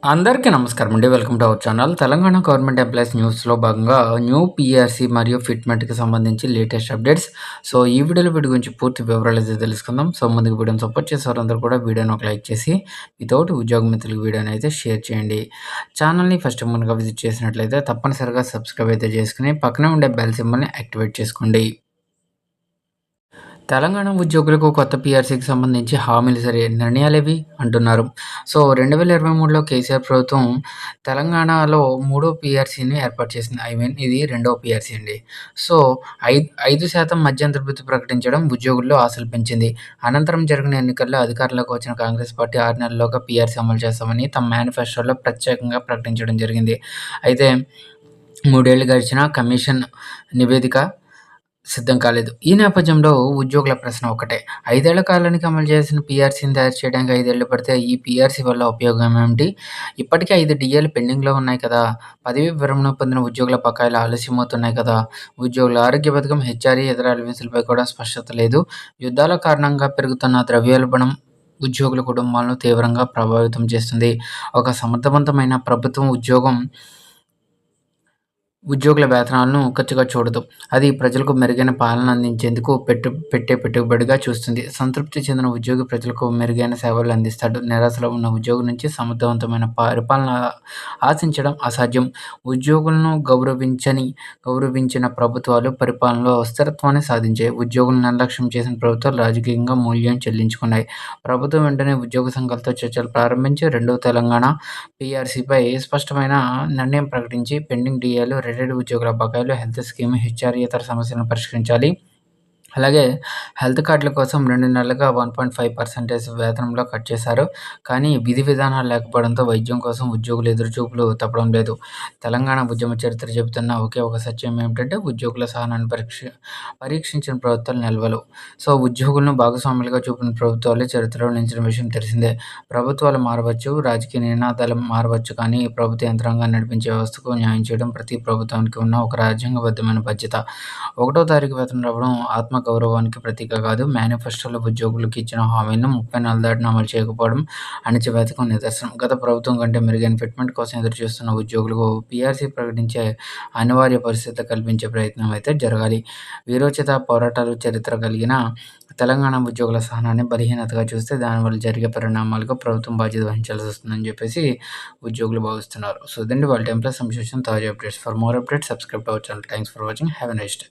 అందరికీ నమస్కారం అండి. Welcome to our channel. Telangana government employees న్యూస్‌లో భాగంగా న్యూ పీఆర్‌సీ మరియు ఫిట్‌మెంట్‌కి సంబంధించి లేటెస్ట్ అప్డేట్స్. సో, ఈ వీడియోలో వీటి గురించి పూర్తి వివరాలైతే తెలుసుకుందాం. సో, ముందుగా వీడియోని సపోర్ట్ చేసేవారందరూ కూడా వీడియోని ఒక లైక్ చేసి, మీతోటి ఉద్యోగ మిత్రులకు వీడియోని అయితే షేర్ చేయండి. ఛానల్‌ని ఫస్ట్ ముందుగా విజిట్ చేసినట్లయితే తప్పనిసరిగా సబ్స్క్రైబ్ అయితే చేసుకొని, పక్కనే ఉండే బెల్ సింబల్‌ని యాక్టివేట్ చేసుకోండి. తెలంగాణ ఉద్యోగులకు కొత్త పీఆర్సీకి సంబంధించి హామీలు సరే నిర్ణయాలేవి అంటున్నారు. సో, 2023లో కేసీఆర్ ప్రభుత్వం తెలంగాణలో మూడో పీఆర్సీని ఏర్పాటు చేసింది. ఇది రెండవ పీఆర్సీ అండి. సో, 5% మధ్యంతర భృతి ప్రకటించడం ఉద్యోగుల్లో ఆశలు పెంచింది. అనంతరం జరిగిన ఎన్నికల్లో అధికారంలోకి వచ్చిన కాంగ్రెస్ పార్టీ 6 నెలల్లోగా పీఆర్సీ అమలు చేస్తామని తమ మేనిఫెస్టోలో ప్రత్యేకంగా ప్రకటించడం జరిగింది. అయితే 3 ఏళ్లు గడిచినా కమిషన్ నివేదిక సిద్ధం కాలేదు. ఈ నేపథ్యంలో ఉద్యోగుల ప్రశ్న ఒకటే. 5 ఏళ్ల కాలానికి అమలు చేసిన పీఆర్సీని తయారు చేయడానికి 5 ఏళ్లు పడితే ఈ పీఆర్సీ వల్ల ఉపయోగం ఏమిటి? ఇప్పటికే 5 డీఏలు పెండింగ్‌లో ఉన్నాయి కదా! పదవీ విరమణ పొందిన ఉద్యోగుల బకాయిలు ఆలస్యమవుతున్నాయి కదా! ఉద్యోగుల ఆరోగ్య పథకం, హెచ్ఆర్ఏ ఇతర అలవెన్సులపై కూడా స్పష్టత లేదు. యుద్ధాల కారణంగా పెరుగుతున్న ద్రవ్యోల్బణం ఉద్యోగుల కుటుంబాలను తీవ్రంగా ప్రభావితం చేస్తుంది. ఒక సమర్థవంతమైన ప్రభుత్వం ఉద్యోగుల వేతనాలను ఖర్చుగా చూడదు. అది ప్రజలకు మెరుగైన పాలన అందించేందుకు పెట్టే పెట్టుబడిగా చూస్తుంది. సంతృప్తి చెందిన ఉద్యోగి ప్రజలకు మెరుగైన సేవలు అందిస్తాడు. నిరాశలో ఉన్న ఉద్యోగి నుంచి సమర్థవంతమైన పరిపాలన ఆశించడం అసాధ్యం. ఉద్యోగులను గౌరవించిన ప్రభుత్వాలు పరిపాలనలో స్థిరత్వాన్ని సాధించాయి. ఉద్యోగులను నిర్లక్ష్యం చేసిన ప్రభుత్వాలు రాజకీయంగా మూల్యం చెల్లించుకున్నాయి. ప్రభుత్వం వెంటనే ఉద్యోగ సంఘాలతో చర్చలు ప్రారంభించి రెండవ తెలంగాణ పీఆర్సీపై స్పష్టమైన నిర్ణయం ప్రకటించి పెండింగ్ డీఏలు, రిటైర్డ్ ఉద్యోగుల బకాయిలు, హెల్త్ స్కీమ్, హెచ్ఆర్ఏ ఇతర సమస్యలను పరిష్కరించాలి. అలాగే హెల్త్ కార్డుల కోసం 2 నెలలుగా 1.5% వేతనంలో కట్ చేశారు. కానీ విధి విధానాలు లేకపోవడంతో వైద్యం కోసం ఉద్యోగులు ఎదురుచూపులు తప్పడం లేదు. తెలంగాణ ఉద్యమ చరిత్ర చెబుతున్న ఒకే ఒక సత్యం ఏమిటంటే ఉద్యోగుల సహనాన్ని పరీక్షించిన ప్రభుత్వాలు నిలవలేవు. సో, ఉద్యోగులను భాగస్వాములుగా చూపిన ప్రభుత్వాలే చరిత్రలో నిలిచిన విషయం తెలిసిందే. ప్రభుత్వాలు మారవచ్చు, రాజకీయ నినాదాలు మారవచ్చు, కానీ ప్రభుత్వ యంత్రాంగాన్ని నడిపించే వ్యవస్థకు న్యాయం చేయడం ప్రతి ప్రభుత్వానికి ఉన్న ఒక రాజ్యాంగబద్ధమైన బాధ్యత. 1వ తారీఖు వేతనం రావడం ఆత్మగౌరవానికి ప్రతీక కాదు. మేనిఫెస్టోలో ఉద్యోగులకు ఇచ్చిన హామీలను 30 నెలలు దాటినా అమలు చేయకపోవడం అణచివేతకు నిదర్శనం. గత ప్రభుత్వం కంటే మెరుగైన ఫిట్‌మెంట్ కోసం ఎదురుచూస్తున్న ఉద్యోగులకు పీఆర్సీ ప్రకటించే అనివార్య పరిస్థితి కల్పించే ప్రయత్నం అయితే జరగాలి. వీరోచిత పోరాటాలు చరిత్ర కలిగిన తెలంగాణ ఉద్యోగుల సహనాన్ని బలహీనతగా చూస్తే దానివల్ల జరిగే పరిణామాలకు ప్రభుత్వం బాధ్యత వహించాల్సి వస్తుందని చెప్పేసి ఉద్యోగులు భావిస్తున్నారు. సో, ఇదండి వాళ్ళ ఎంప్లాయీస్ అసోసియేషన్ తాజా updates. For more updates subscribe to our channel. Thanks for watching. Have a nice day.